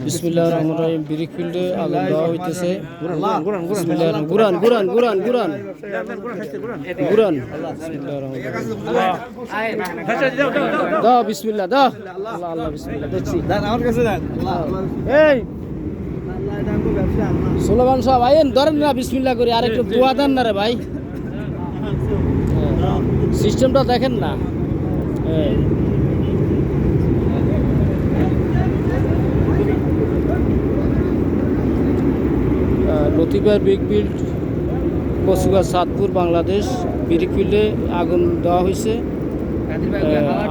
বিসমিল্লাহির রহমানির রহিম। ব্রিক ফিল্ডে আগুন দেওয়া হইতেছে। গুরান গুরান গুরান গুরান গুরান দাও বিসমিল্লাহ দাও। আল্লাহ আল্লাহ বিসমিল্লাহ দেখছি এই সোলামান সাহেব আইন ধরেন না বিসমিল্লাহ করে আর একটু দোয়া দেন না রে ভাই। সিস্টেমটা দেখেন না। লতিফার ব্রিক ফিল্ড কচুগাছ সাতপুর বাংলাদেশ। ব্রিক ফিল্ডে আগুন দেওয়া হয়েছে।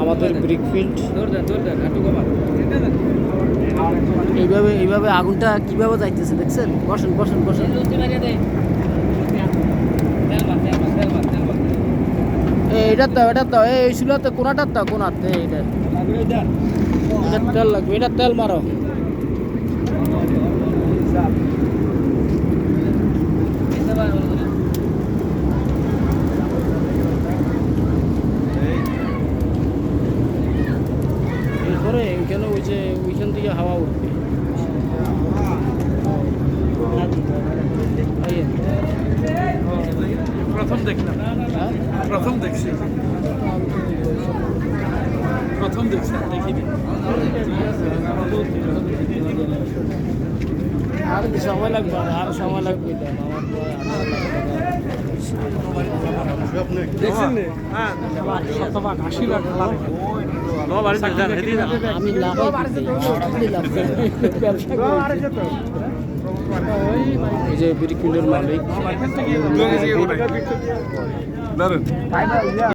আমাদের ব্রিক ফিল্ড এইভাবে আগুনটা কিভাবে যাইতেছে দেখছেন। বসেন বসেন বসেন। এটার দাও এই ছিল তো কোনাটার দাও কোনার এটা তেল লাগবে। এটা তেল মারো। এরপরে এখানে ওইখান থেকে হাওয়া উঠবে। প্রথম দেখলাম, প্রথম দেখছি দেখিনি। আর কি সময় লাগবে? আর সময় লাগবে আমি এই যে ব্রিক ফিল্ডের মালিক।